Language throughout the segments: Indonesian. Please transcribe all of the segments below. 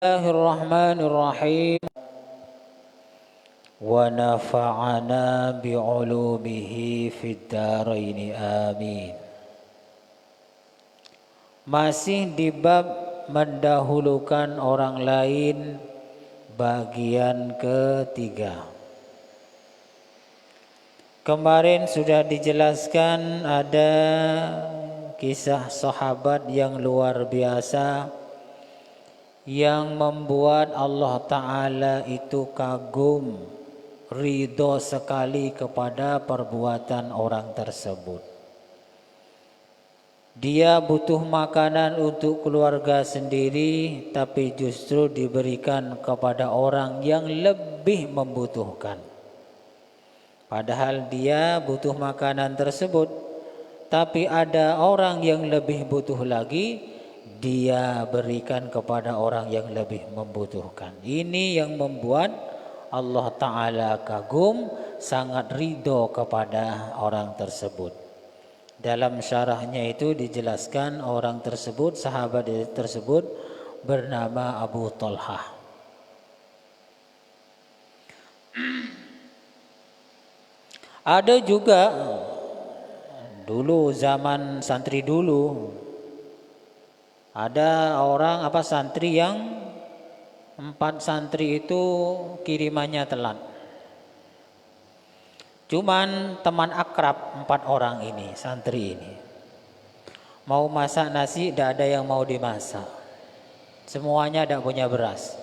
Bismillahirrahmanirrahim. Wa nafa'ana bi'ulumihi fid dharain amin. Masih di bab mendahulukan orang lain bagian ketiga. Kemarin sudah dijelaskan ada kisah sahabat yang luar biasa yang membuat Allah Ta'ala itu kagum, ridho sekali kepada perbuatan orang tersebut. Dia butuh makanan untuk keluarga sendiri, tapi justru diberikan kepada orang yang lebih membutuhkan. Padahal dia butuh makanan tersebut, tapi ada orang yang lebih butuh lagi, dia berikan kepada orang yang lebih membutuhkan. Ini yang membuat Allah Ta'ala kagum, sangat ridho kepada orang tersebut. Dalam syarahnya itu dijelaskan orang tersebut, sahabat tersebut bernama Abu Talhah. Ada juga dulu zaman santri dulu, ada orang santri yang 4 santri itu kirimannya telat. Cuman teman akrab 4 orang ini, santri ini, mau masak nasi tidak ada yang mau dimasak. Semuanya tidak punya beras.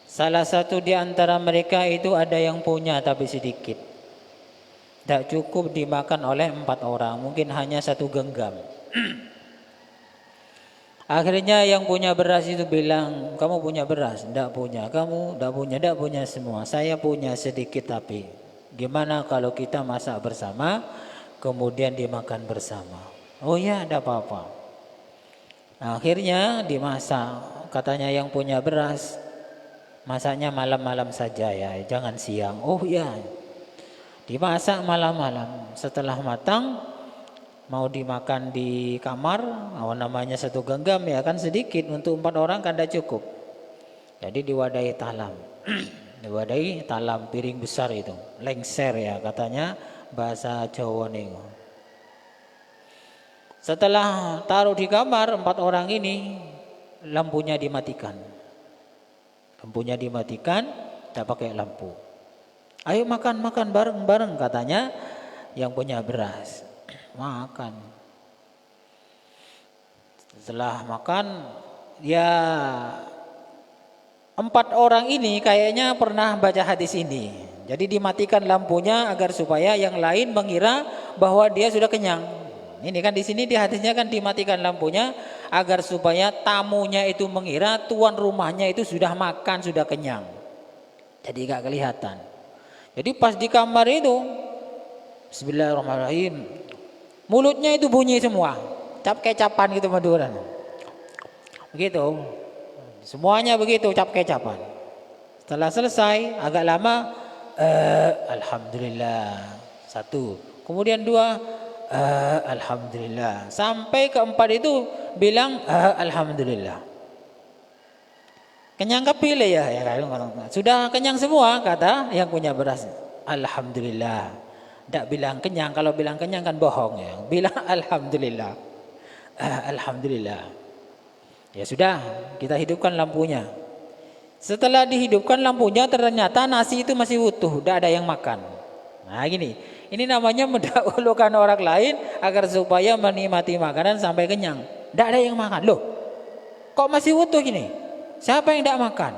Salah satu di antara mereka itu ada yang punya tapi sedikit. Tidak cukup dimakan oleh 4 orang, mungkin hanya 1 genggam. Akhirnya yang punya beras itu bilang, kamu punya beras? Tidak punya. Kamu tidak punya? Tidak punya semua. Saya punya sedikit tapi. Gimana kalau kita masak bersama, kemudian dimakan bersama? Oh ya, tidak apa-apa. Akhirnya dimasak. Katanya yang punya beras, masaknya malam-malam saja ya, jangan siang. Oh ya, dimasak malam-malam. Setelah matang, mau dimakan di kamar, namanya 1 genggam ya kan sedikit, untuk 4 orang kan tidak cukup. Jadi diwadahi talam. Diwadahi talam, piring besar itu, lengser ya katanya bahasa Jawa nih. Setelah taruh di kamar 4 orang ini, lampunya dimatikan. Lampunya dimatikan, tidak pakai lampu. Ayo makan bareng-bareng katanya yang punya beras. Makan. Setelah makan, ya 4 orang ini kayaknya pernah baca hadis ini. Jadi dimatikan lampunya agar supaya yang lain mengira bahwa dia sudah kenyang. Ini kan di sini di hadisnya kan dimatikan lampunya agar supaya tamunya itu mengira tuan rumahnya itu sudah makan, sudah kenyang. Jadi gak kelihatan. Jadi pas di kamar itu, Bismillahirrahmanirrahim, mulutnya itu bunyi semua, cap-kecapan gitu Madura. Begitu. Semuanya begitu, cap-kecapan. Setelah selesai, agak lama, Alhamdulillah. 1. Kemudian 2, Alhamdulillah. Sampai ke-4 itu bilang, Alhamdulillah. Kenyang kepilih ya. Sudah kenyang semua, kata yang punya beras. Alhamdulillah. Tidak bilang kenyang, kalau bilang kenyang kan bohong ya. Bilang Alhamdulillah. Alhamdulillah. Ya sudah, kita hidupkan lampunya. Setelah dihidupkan lampunya, ternyata nasi itu masih utuh, tidak ada yang makan. Nah gini, ini namanya mendahulukan orang lain agar supaya menikmati makanan sampai kenyang. Tidak ada yang makan. Loh, kok masih utuh gini? Siapa yang tidak makan?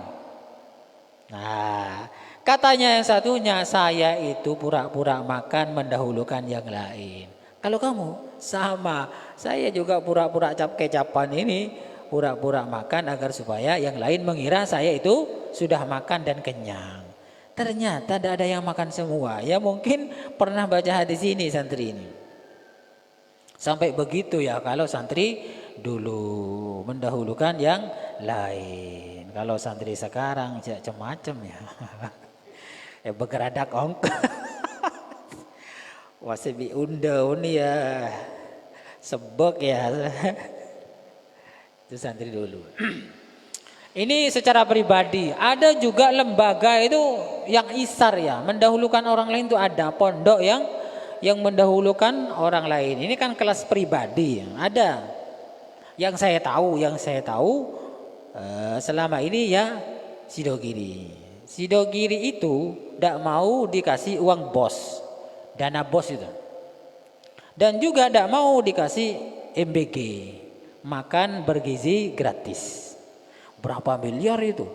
Nah, katanya yang satunya, saya itu pura-pura makan mendahulukan yang lain. Kalau kamu sama, saya juga pura-pura cap-kecapan ini, pura-pura makan agar supaya yang lain mengira saya itu sudah makan dan kenyang. Ternyata tidak ada yang makan semua. Ya mungkin pernah baca hadis ini santri ini. Sampai begitu ya kalau santri dulu mendahulukan yang lain. Kalau santri sekarang macam-macam ya. Ya bergeradak ongkos. Wasibi undau nih ya. Sebek ya. Itu santri dulu. Ini secara pribadi. Ada juga lembaga itu yang isar ya, mendahulukan orang lain itu ada. Pondok yang mendahulukan orang lain. Ini kan kelas pribadi. Ada. Yang saya tahu selama ini ya Sidogiri. Sidogiri itu tidak mau dikasih uang bos, dana bos itu. Dan juga tidak mau dikasih MBG, makan bergizi gratis. Berapa miliar itu?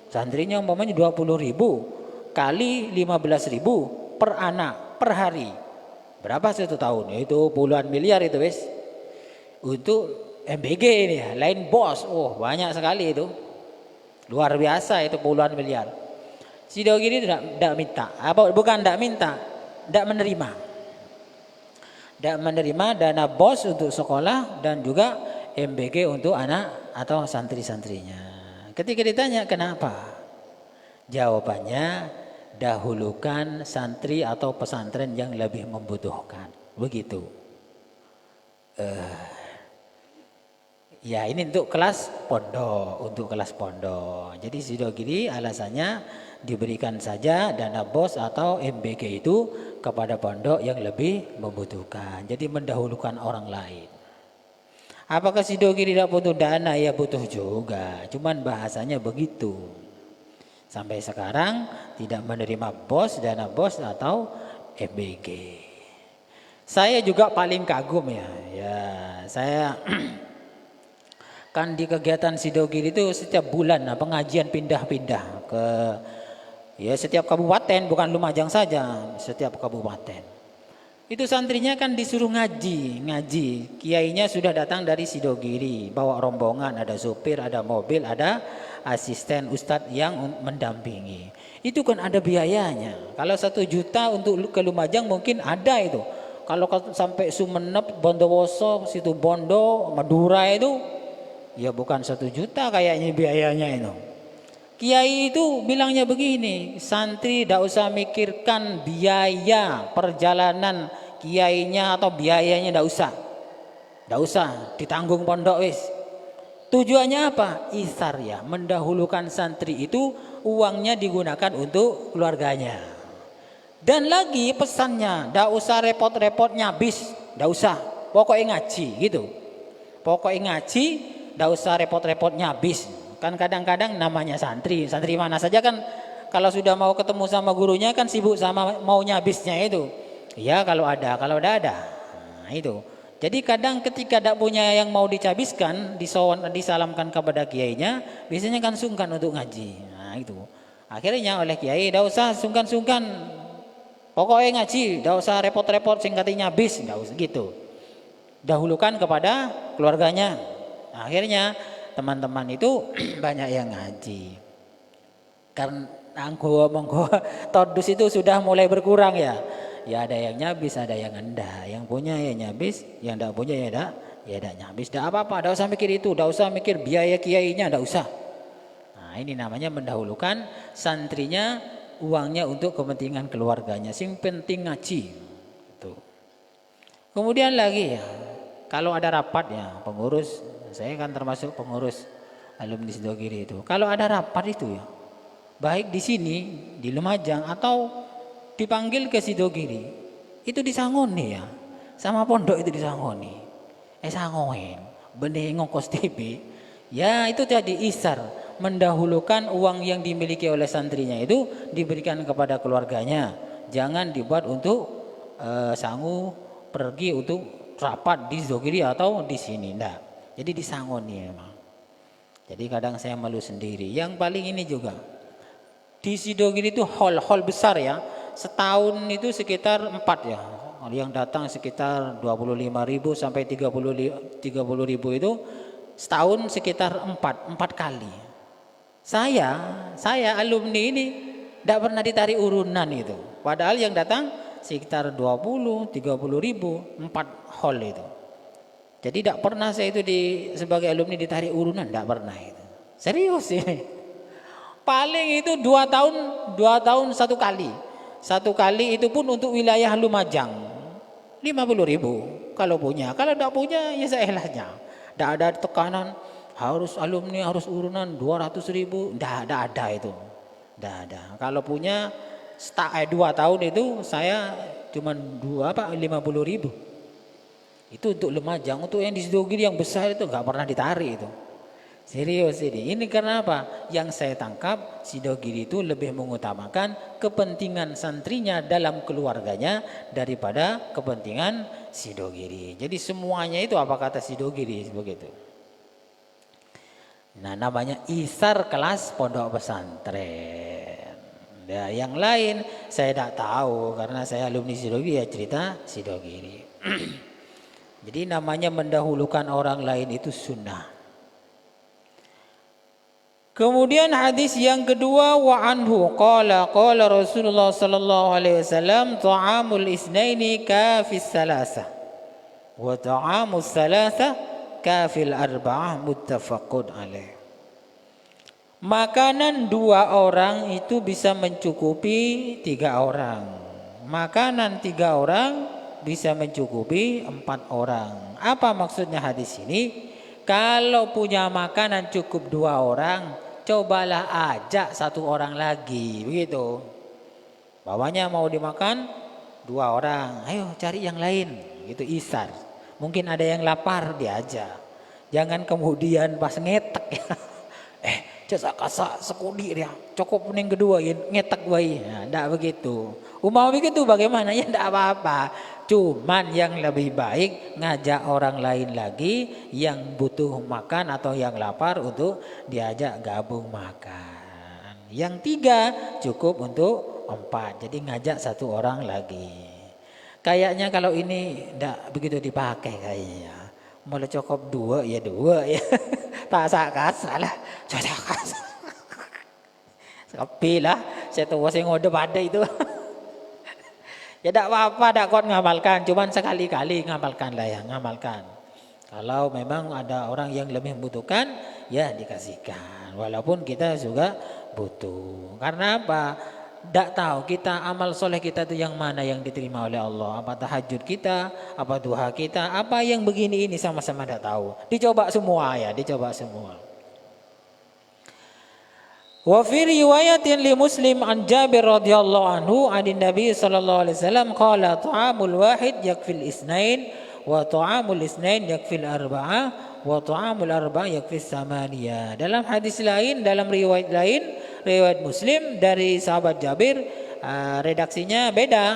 Santrinya umpamanya 20.000 kali 15.000 per anak per hari. Berapa 1 tahun? Itu puluhan miliar itu wes. Untuk MBG ini ya, lain bos. Oh, banyak sekali itu. Luar biasa itu puluhan miliar. Sidogiri tidak minta. Bukan tidak minta, tidak menerima. Tidak menerima dana bos untuk sekolah dan juga MBG untuk anak atau santri-santrinya. Ketika ditanya kenapa? Jawabannya dahulukan santri atau pesantren yang lebih membutuhkan. Begitu. Ya ini untuk kelas pondok, Jadi Sidogiri alasannya diberikan saja dana bos atau MBG itu kepada pondok yang lebih membutuhkan. Jadi mendahulukan orang lain. Apakah Sidogiri tidak butuh dana? Ya butuh juga. Cuman bahasanya begitu. Sampai sekarang tidak menerima bos, dana bos atau MBG. Saya juga paling kagum ya. Saya kan di kegiatan Sidogiri itu setiap bulan pengajian pindah-pindah ke setiap kabupaten, bukan Lumajang saja, setiap kabupaten. Itu santrinya kan disuruh ngaji. Kiainya sudah datang dari Sidogiri, bawa rombongan, ada supir, ada mobil, ada asisten ustadz yang mendampingi. Itu kan ada biayanya. Kalau 1 juta untuk ke Lumajang mungkin ada itu. Kalau sampai Sumeneb, Bondowoso, Situbondo, Madura itu, ya bukan 1 juta kayaknya biayanya itu. Kiai itu bilangnya begini, santri tidak usah mikirkan biaya perjalanan kiainya atau biayanya, tidak usah ditanggung pondok wis. Tujuannya apa? Isar ya, mendahulukan santri itu uangnya digunakan untuk keluarganya. Dan lagi pesannya, tidak usah repot-repot nyabis, tidak usah, pokoknya ngaji gitu. Pokoknya ngaji, tidak usah repot-repot nyabis. Kan kadang-kadang namanya santri mana saja kan kalau sudah mau ketemu sama gurunya kan sibuk sama mau nyabisnya itu. Ya kalau ada. Nah, itu. Jadi kadang ketika tidak punya yang mau dicabiskan, disalamkan kepada kiainya, biasanya kan sungkan untuk ngaji. Nah, itu. Akhirnya oleh kiai tidak usah sungkan-sungkan. Pokoknya ngaji, tidak usah repot-repot singkatnya nyabis, tidak usah gitu. Dahulukan kepada keluarganya. Nah, akhirnya teman-teman itu banyak yang ngaji. Karena monggo todus itu sudah mulai berkurang ya. Ya ada yang nyabis, ada yang enggak. Yang punya ya nyabis, yang enggak punya ya enggak nyabis. Enggak apa-apa, enggak usah mikir itu, enggak usah mikir biaya kiainya, enggak usah. Nah, ini namanya mendahulukan santrinya, uangnya untuk kepentingan keluarganya. Sing penting ngaji. Tuh. Kemudian lagi ya, kalau ada rapat ya, pengurus, saya kan termasuk pengurus alumni Sidogiri itu. Kalau ada rapat itu ya, baik di sini, di Lumajang atau dipanggil ke Sidogiri, itu disangoni ya, sama pondok itu disangoni. Sangoin, benih ngongkos TV, ya itu jadi isar, mendahulukan uang yang dimiliki oleh santrinya itu diberikan kepada keluarganya. Jangan dibuat untuk sangu pergi untuk rapat di Sidogiri atau di sini, enggak. Jadi disangoni memang. Jadi kadang saya malu sendiri. Yang paling ini juga di Sidogiri itu hall besar ya. Setahun itu sekitar 4 ya. Yang datang sekitar 25.000 sampai 30.000 itu setahun sekitar 4 kali. Saya alumni ini tidak pernah ditarik urunan itu. Padahal yang datang sekitar 20-30.000 4 hall itu. Jadi tidak pernah saya itu sebagai alumni ditarik urunan, tidak pernah itu. Serius ini. Paling itu 2 tahun 1 kali. 1 kali itu pun untuk wilayah Lumajang. 50.000 kalau punya. Kalau tidak punya ya seelahnya. Tidak ada tekanan. harus alumni harus urunan 200.000, ndak ada itu. Ndak ada. Kalau punya 2 tahun itu saya cuma 50.000. Itu untuk Lumajang, untuk yang di Sidogiri yang besar itu nggak pernah ditarik itu. Serius ini. Ini karena apa? Yang saya tangkap Sidogiri itu lebih mengutamakan kepentingan santrinya dalam keluarganya daripada kepentingan Sidogiri. Jadi semuanya itu apa kata Sidogiri begitu. Nah, namanya isar kelas pondok pesantren. Nah, yang lain saya tidak tahu karena saya alumni Sidogiri ya cerita Sidogiri. Jadi namanya mendahulukan orang lain itu sunnah. Kemudian hadis yang kedua, wa anhu qala Rasulullah sallallahu alaihi wasallam ta'amul isnaini kafis salasa wa ta'amus salasa kafil arba'ah muttafaqun alaih. Makanan 2 orang itu bisa mencukupi 3 orang. Makanan 3 orang bisa mencukupi 4 orang. Apa maksudnya hadis ini? Kalau punya makanan cukup 2 orang, cobalah ajak 1 orang lagi, begitu. Bawahnya mau dimakan 2 orang, ayo cari yang lain, gitu isar. Mungkin ada yang lapar diajak. Jangan kemudian pas ngetek ya. Cak kasak sekudi dia, cukup ning kedua ngetek bayi. Nah, enggak begitu. Umau begitu bagaimana? Ya enggak apa-apa. Cuman yang lebih baik ngajak orang lain lagi yang butuh makan atau yang lapar untuk diajak gabung makan. Yang 3 cukup untuk 4. Jadi ngajak 1 orang lagi. Kayaknya kalau ini enggak begitu dipakai kayaknya. Mulai cukup 2 ya 2 ya. Tak salah. Cocok. Sepi lah. Saya tahu saya ngode pada itu. Ya tidak apa-apa, tidak kuat ngamalkan. Cuman sekali-kali ngamalkan lah ya, ngamalkan. Kalau memang ada orang yang lebih membutuhkan, ya dikasihkan. Walaupun kita juga butuh. Karena apa? Tidak tahu kita amal soleh kita itu yang mana yang diterima oleh Allah. Apa tahajud kita, apa duha kita, apa yang begini ini sama-sama tidak tahu. Dicoba semua ya, dicoba semua. Wa fi riwayatin li Muslim an Jabir radhiyallahu anhu anin Nabi sallallahu alaihi wasallam qala ta'amul wahid yakfil isnain wa ta'amul isnain yakfil arba'ah wa ta'amul arba'ah yakfis samaniyah. Dalam hadis lain, dalam riwayat lain, riwayat Muslim dari sahabat Jabir, redaksinya beda.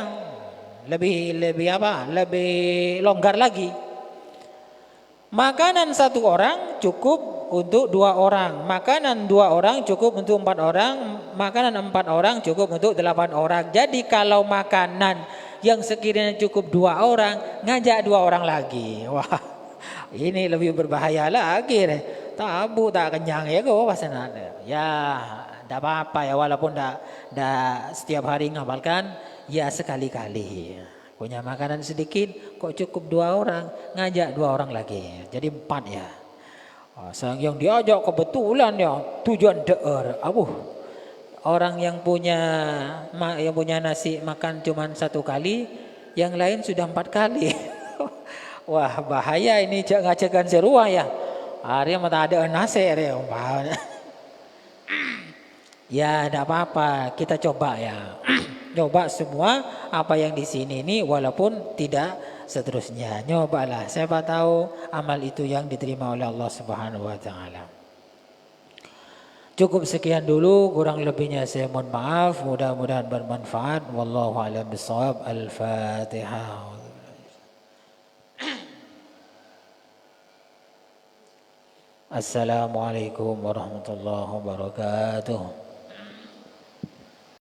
Lebih apa? Lebih longgar lagi. Makanan 1 orang cukup untuk 2 orang. Makanan 2 orang cukup untuk 4 orang. Makanan 4 orang cukup untuk 8 orang. Jadi kalau makanan yang sekiranya cukup 2 orang, ngajak 2 orang lagi. Wah, ini lebih berbahaya lagi. Tabu tak kenyang ya kok pasanan. Ya, tidak apa-apa ya walaupun tidak setiap hari ngamalkan, ya sekali-kali. Punya makanan sedikit kok cukup 2 orang, ngajak 2 orang lagi. Jadi 4 ya. Yang diajak kebetulan ya tujuan daerah. Orang yang punya nasi makan cuma 1 kali, yang lain sudah 4 kali. Wah bahaya ini ngajakan seruah ya. Hari mata ada nasi ya. Ya tidak apa-apa, kita coba ya. Coba semua apa yang di sini ini walaupun tidak seterusnya. Nyobalah, siapa tahu amal itu yang diterima oleh Allah Subhanahu wa taala. Cukup sekian dulu, kurang lebihnya saya mohon maaf. Mudah-mudahan bermanfaat. Wallahu a'lam bishawab. Al-Fatihah. Assalamualaikum warahmatullahi wabarakatuh.